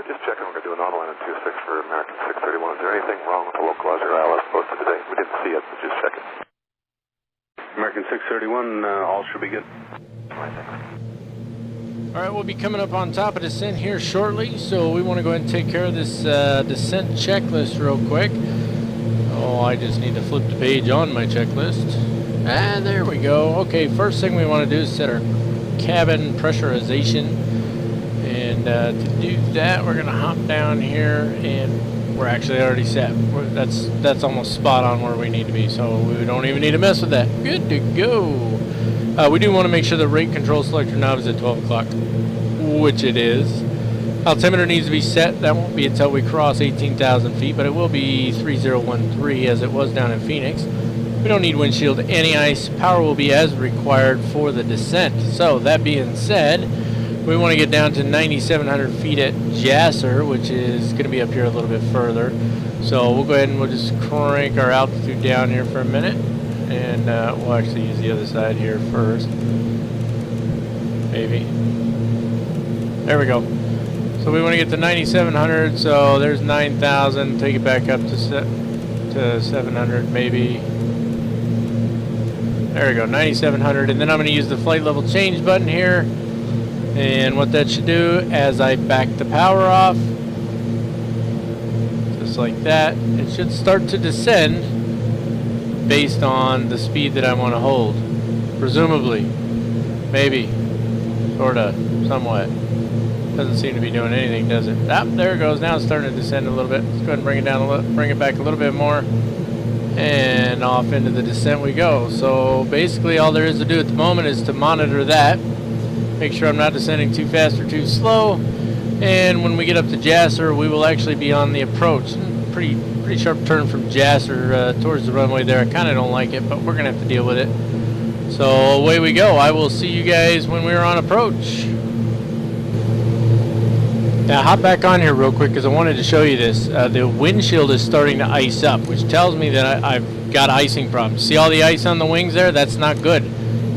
just checking. We're going to do an online on 26 for American 631. Is there anything wrong with the localizer ILS posted today? We didn't see it, but just checking. American 631, all should be good. All right, thanks. All right, we'll be coming up on top of descent here shortly, so we want to go ahead and take care of this descent checklist real quick. Oh, I just need to flip the page on my checklist. And there we go. Okay, first thing we want to do is set our cabin pressurization. And to do that, we're going to hop down here, and we're actually already set. That's almost spot on where we need to be, so we don't even need to mess with that. Good to go. We do want to make sure the rate control selector knob is at 12 o'clock, which it is. Altimeter needs to be set. That won't be until we cross 18,000 feet, but it will be 3013 as it was down in Phoenix. We don't need windshield anti-ice. Power will be as required for the descent. So that being said, we want to get down to 9,700 feet at Jasser, which is going to be up here a little bit further. So we'll go ahead and we'll just crank our altitude down here for a minute. And we'll actually use the other side here first. Maybe. There we go. So we want to get to 9,700, so there's 9,000. Take it back up to 700 maybe. There we go, 9,700. And then I'm going to use the flight level change button here. And what that should do, as I back the power off, just like that, it should start to descend based on the speed that I want to hold. Presumably. Maybe. Sorta. Somewhat. Doesn't seem to be doing anything, does it? Ah, there it goes. Now it's starting to descend a little bit. Let's go ahead and bring it down a little, bring it back a little bit more. And off into the descent we go. So basically all there is to do at the moment is to monitor that. Make sure I'm not descending too fast or too slow. And when we get up to Jasser, we will actually be on the approach. Pretty sharp turn from Jasser towards the runway there. I kind of don't like it, but we're going to have to deal with it. So away we go. I will see you guys when we're on approach. Now hop back on here real quick because I wanted to show you this. The windshield is starting to ice up, which tells me that I've got icing problems. See all the ice on the wings there? That's not good.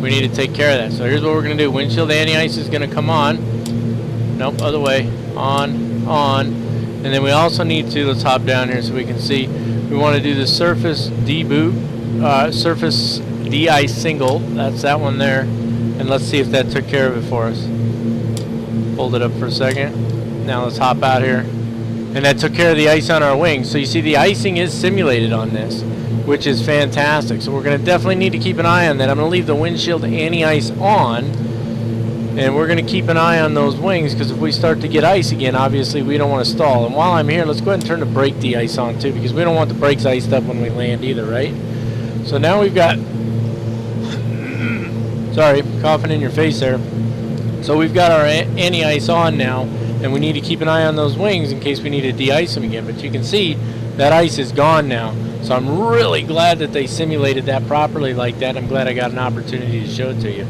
We need to take care of that. So here's what we're going to do. Windshield anti-ice is going to come on. Nope, other way. On. And then we also need to, let's hop down here so we can see. We want to do the surface deboot, surface de-ice single. That's that one there. And let's see if that took care of it for us. Hold it up for a second. Now let's hop out here. And that took care of the ice on our wings. So you see the icing is simulated on this, which is fantastic. So we're going to definitely need to keep an eye on that. I'm going to leave the windshield anti-ice on, and we're going to keep an eye on those wings because if we start to get ice again, obviously we don't want to stall. And while I'm here, let's go ahead and turn the brake de-ice on too because we don't want the brakes iced up when we land either, right? So now we've got, sorry, coughing in your face there. So we've got our anti-ice on now, and we need to keep an eye on those wings in case we need to de-ice them again. But you can see that ice is gone now. So I'm really glad that they simulated that properly like that. I'm glad I got an opportunity to show it to you.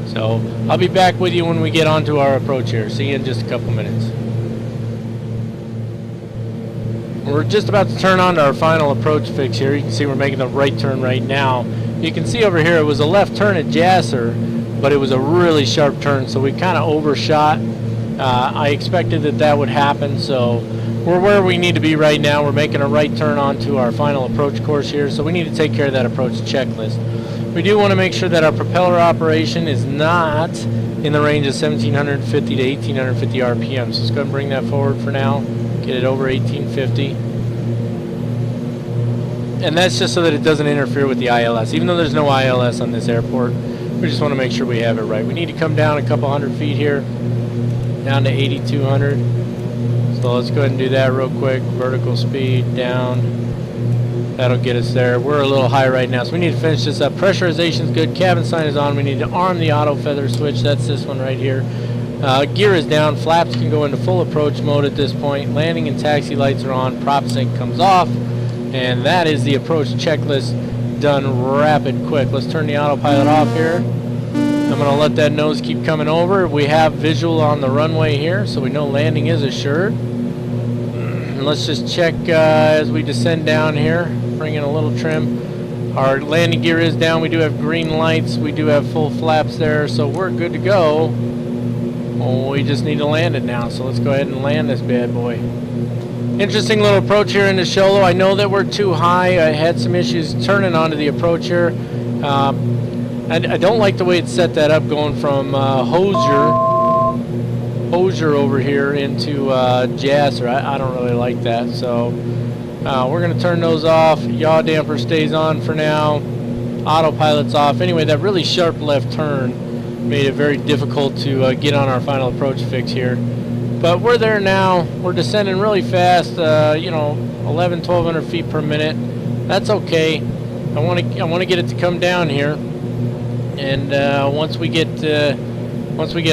So I'll be back with you when we get onto our approach here. See you in just a couple minutes. We're just about to turn on to our final approach fix here. You can see we're making the right turn right now. You can see over here it was a left turn at Jasser, but it was a really sharp turn, so we kind of overshot. I expected that would happen, so we're where we need to be right now. We're making a right turn onto our final approach course here, so we need to take care of that approach checklist. We do want to make sure that our propeller operation is not in the range of 1750 to 1850 RPM. So let's go ahead and bring that forward for now. Get it over 1850. And that's just so that it doesn't interfere with the ILS. Even though there's no ILS on this airport, we just want to make sure we have it right. We need to come down a couple hundred feet here, down to 8,200. So let's go ahead and do that real quick. Vertical speed down. That'll get us there. We're a little high right now, so we need to finish this up. Pressurization's good. Cabin sign is on. We need to arm the auto feather switch. That's this one right here. Gear is down. Flaps can go into full approach mode at this point. Landing and taxi lights are on. Prop sync comes off. And that is the approach checklist done rapid quick. Let's turn the autopilot off here. I'm going to let that nose keep coming over. We have visual on the runway here, so we know landing is assured. And let's just check as we descend down here. Bring in a little trim. Our landing gear is down. We do have green lights. We do have full flaps there, so we're good to go. Oh, we just need to land it now, so let's go ahead and land this bad boy. Interesting little approach here in the Sholo. I know that we're too high. I had some issues turning onto the approach here. I don't like the way it set that up, going from Hosier over here into Jasser. I don't really like that, so we're going to turn those off. Yaw damper stays on for now. Autopilot's off. Anyway, that really sharp left turn made it very difficult to get on our final approach fix here. But we're there now. We're descending really fast, 1,200 feet per minute. That's okay. I want to get it to come down here, and once we get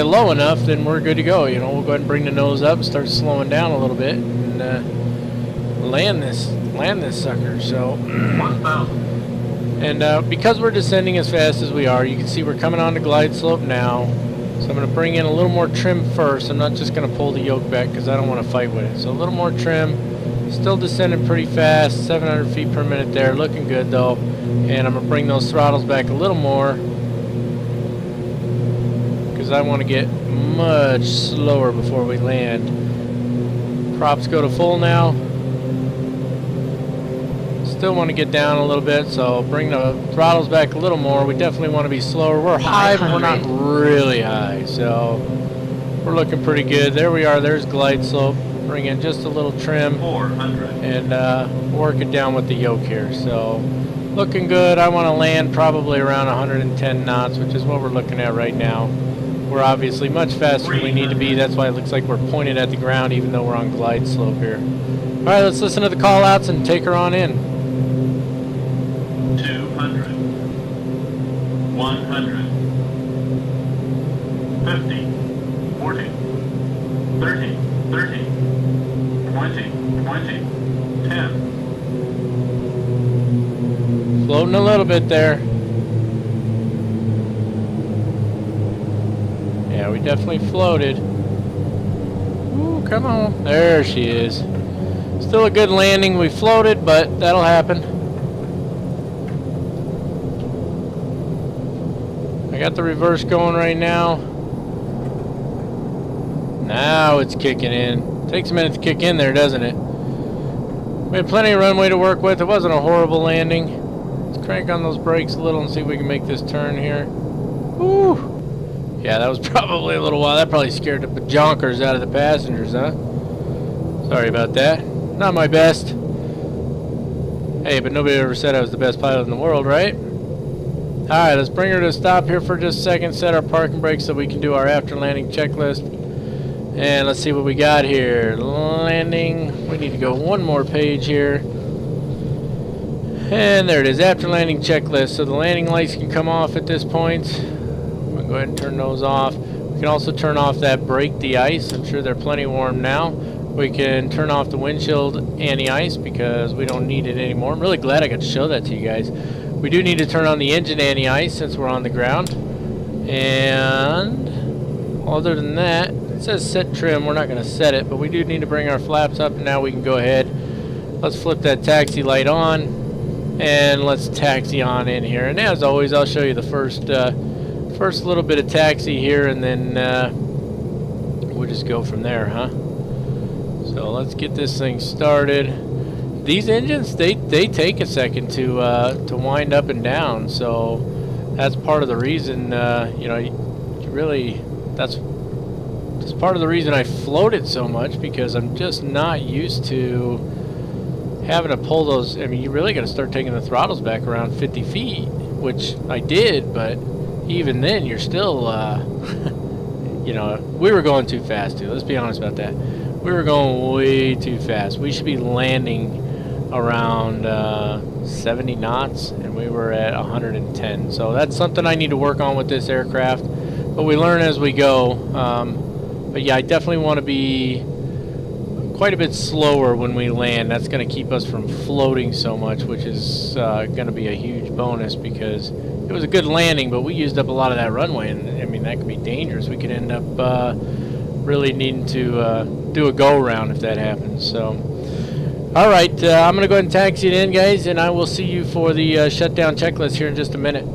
low enough, then we're good to go. We'll go ahead and bring the nose up, start slowing down a little bit, and land this sucker. So. 1,000. And because we're descending as fast as we are, you can see we're coming on the glide slope now. So I'm going to bring in a little more trim first. I'm not just going to pull the yoke back because I don't want to fight with it. So a little more trim. Still descending pretty fast, 700 feet per minute there. Looking good though. And I'm going to bring those throttles back a little more because I want to get much slower before we land. Props go to full now. Still want to get down a little bit, so bring the throttles back a little more. We definitely want to be slower. We're high, but we're not really high, so we're looking pretty good. There we are. There's glide slope. Bring in just a little trim 400. and work it down with the yoke here. So looking good. I want to land probably around 110 knots, which is what we're looking at right now. We're obviously much faster than we need to be. That's why it looks like we're pointed at the ground, even though we're on glide slope here. All right, let's listen to the call outs and take her on in. 200, 100, 50, 40, 30, 30, 20, 20, 10. Floating a little bit there. Yeah, we definitely floated. Ooh, come on. There she is. Still a good landing. We floated, but that'll happen. I got the reverse going right now. Now it's kicking in. Takes a minute to kick in there, doesn't it? We had plenty of runway to work with. It wasn't a horrible landing. Let's crank on those brakes a little and see if we can make this turn here. Woo! Yeah, that was probably a little while. That probably scared the bajonkers out of the passengers, huh? Sorry about that. Not my best. Hey, but nobody ever said I was the best pilot in the world, right? Alright, let's bring her to a stop here for just a second, set our parking brakes so we can do our after landing checklist. And let's see what we got here. Landing, we need to go one more page here. And there it is, after landing checklist. So the landing lights can come off at this point. We'll go ahead and turn those off. We can also turn off that brake de-ice. I'm sure they're plenty warm now. We can turn off the windshield anti-ice because we don't need it anymore. I'm really glad I got to show that to you guys. We do need to turn on the engine anti-ice since we're on the ground. And other than that, it says set trim. We're not going to set it, but we do need to bring our flaps up. And now we can go ahead. Let's flip that taxi light on. And let's taxi on in here. And as always, I'll show you the first little bit of taxi here, and then we'll just go from there, huh? So let's get this thing started. These engines, they take a second to wind up and down, so that's part of the reason. That's part of the reason I float it so much, because I'm just not used to having to pull those. I mean, you really got to start taking the throttles back around 50 feet, which I did, but even then, you're still, we were going too fast too. Let's be honest about that. We were going way too fast. We should be landing around 70 knots, and we were at 110. So that's something I need to work on with this aircraft, but we learn as we go. But yeah, I definitely want to be quite a bit slower when we land. That's going to keep us from floating so much, which is going to be a huge bonus, because it was a good landing, but we used up a lot of that runway, and I mean, that could be dangerous. We could end up really needing to do a go-around if that happens. So, all right, I'm going to go ahead and taxi it in, guys, and I will see you for the shutdown checklist here in just a minute.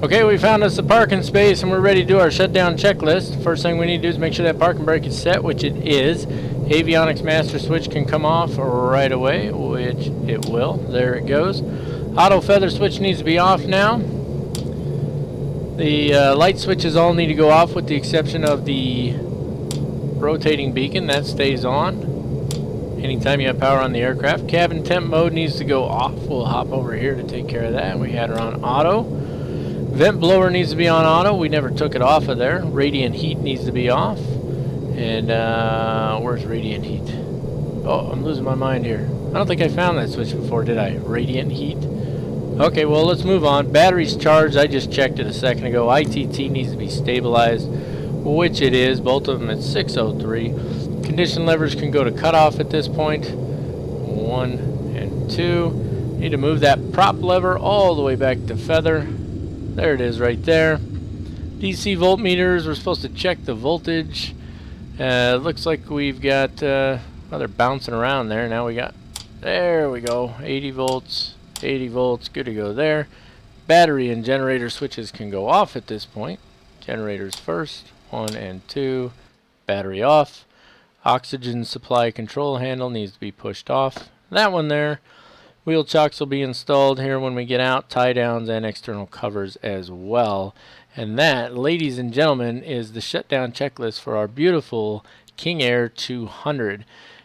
Okay, we found us a parking space and we're ready to do our shutdown checklist. First thing we need to do is make sure that parking brake is set, which it is. Avionics master switch can come off right away, which it will. There it goes. Auto feather switch needs to be off now. The light switches all need to go off with the exception of the rotating beacon. That stays on anytime you have power on the aircraft. Cabin temp mode needs to go off. We'll hop over here to take care of that. We had her on auto. Vent blower needs to be on auto. We never took it off of there. Radiant heat needs to be off. And where's radiant heat? Oh, I'm losing my mind here. I don't think I found that switch before, did I? Radiant heat. Okay, well, let's move on. Battery's charged. I just checked it a second ago. ITT needs to be stabilized, which it is. Both of them at 603. Condition levers can go to cutoff at this point. 1 and 2. Need to move that prop lever all the way back to feather. There it is right there. DC voltmeters, we're supposed to check the voltage. Looks like we've got, well, they're bouncing around there. Now we got, there we go, 80 volts, 80 volts, good to go there. Battery and generator switches can go off at this point. Generators first, 1 and 2, battery off. Oxygen supply control handle needs to be pushed off. That one there. Wheel chocks will be installed here when we get out, tie downs and external covers as well. And that, ladies and gentlemen, is the shutdown checklist for our beautiful King Air 200.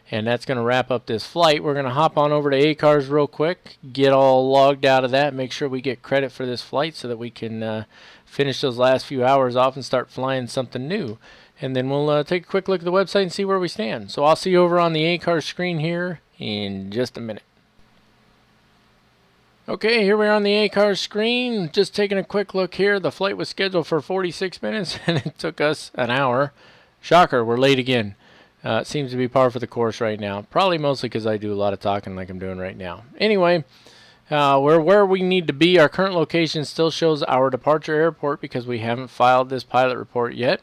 And that's going to wrap up this flight. We're going to hop on over to ACARS real quick, get all logged out of that, make sure we get credit for this flight so that we can finish those last few hours off and start flying something new. And then we'll take a quick look at the website and see where we stand. So I'll see you over on the ACARS screen here in just a minute. Okay, here we are on the ACARS screen. Just taking a quick look here. The flight was scheduled for 46 minutes and it took us an hour. Shocker, we're late again. It seems to be par for the course right now. Probably mostly because I do a lot of talking like I'm doing right now. Anyway, we're where we need to be. Our current location still shows our departure airport because we haven't filed this pilot report yet.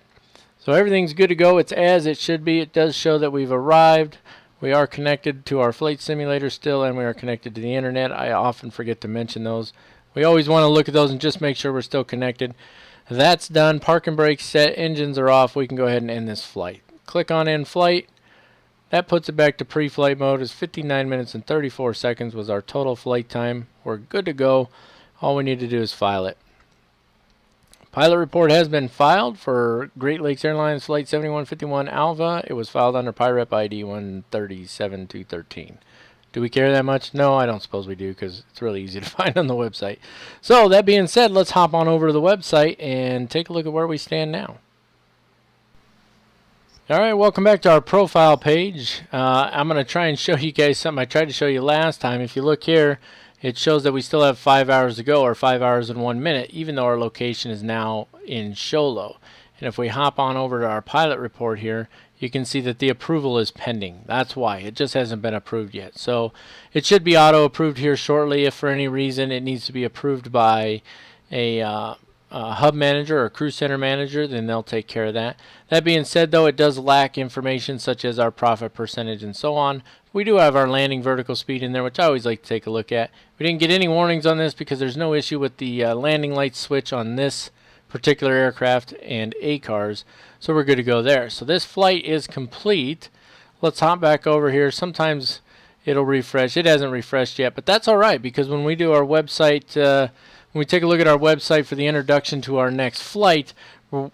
So everything's good to go. It's as it should be. It does show that we've arrived. We are connected to our flight simulator still, and we are connected to the internet. I often forget to mention those. We always want to look at those and just make sure we're still connected. That's done. Parking brakes set. Engines are off. We can go ahead and end this flight. Click on end flight. That puts it back to pre-flight mode. It's 59 minutes and 34 seconds was our total flight time. We're good to go. All we need to do is file it. Pilot report has been filed for Great Lakes Airlines Flight 7151 Alva. It was filed under PIREP ID 137213. Do we care that much? No, I don't suppose we do because it's really easy to find on the website. So that being said, let's hop on over to the website and take a look at where we stand now. Alright, welcome back to our profile page. I'm going to try and show you guys something I tried to show you last time. If you look here, it shows that we still have 5 hours to go, or 5 hours and 1 minute, even though our location is now in Sholo. And if we hop on over to our pilot report here, you can see that the approval is pending. That's why. It just hasn't been approved yet. So it should be auto-approved here shortly. If for any reason it needs to be approved by a hub manager or crew center manager, then they'll take care of that. That being said, though, it does lack information such as our profit percentage and so on. We do have our landing vertical speed in there, which I always like to take a look at. We didn't get any warnings on this because there's no issue with the landing light switch on this particular aircraft and ACARS, so we're good to go there. So this flight is complete. Let's hop back over here. Sometimes it'll refresh. It hasn't refreshed yet, but that's all right because when we do our website, when we take a look at our website for the introduction to our next flight,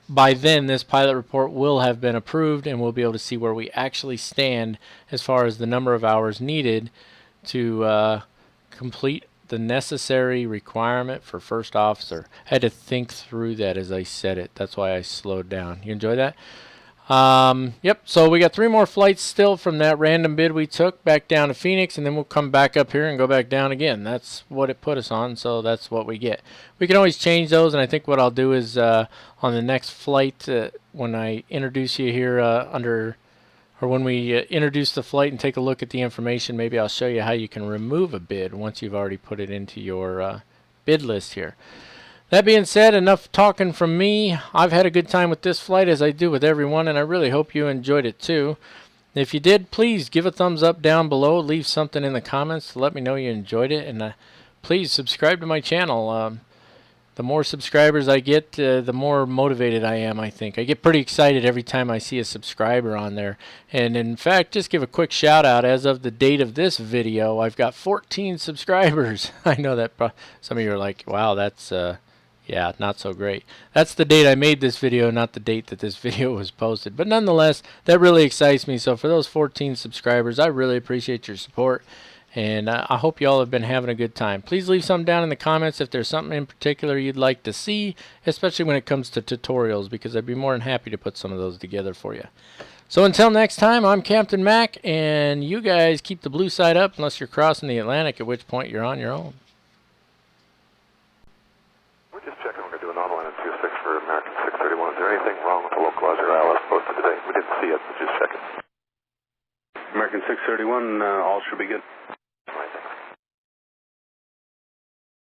by then this pilot report will have been approved and we'll be able to see where we actually stand as far as the number of hours needed to complete the necessary requirement for first officer. I had to think through that as I said it. That's why I slowed down. You enjoy that? Yep, so we got 3 more flights still from that random bid we took back down to Phoenix, and then we'll come back up here and go back down again. That's what it put us on, so that's what we get. We can always change those, and I think what I'll do is on the next flight, when I introduce you here when we introduce the flight and take a look at the information, maybe I'll show you how you can remove a bid once you've already put it into your bid list here. That being said, enough talking from me. I've had a good time with this flight as I do with everyone, and I really hope you enjoyed it too. If you did, please give a thumbs up down below. Leave something in the comments to let me know you enjoyed it, and please subscribe to my channel. The more subscribers I get, the more motivated I am, I think. I get pretty excited every time I see a subscriber on there. And in fact, just give a quick shout out. As of the date of this video, I've got 14 subscribers. I know that some of you are like, wow, that's, yeah, not so great. That's the date I made this video, not the date that this video was posted. But nonetheless, that really excites me. So for those 14 subscribers, I really appreciate your support. And I hope you all have been having a good time. Please leave something down in the comments if there's something in particular you'd like to see, especially when it comes to tutorials, because I'd be more than happy to put some of those together for you. So until next time, I'm Captain Mac, and you guys keep the blue side up unless you're crossing the Atlantic, at which point you're on your own. We're just checking. We're going to do an online on 26 for American 631. Is there anything wrong with the localizer ILS posted today? We didn't see it, but just checking. American 631, all should be good.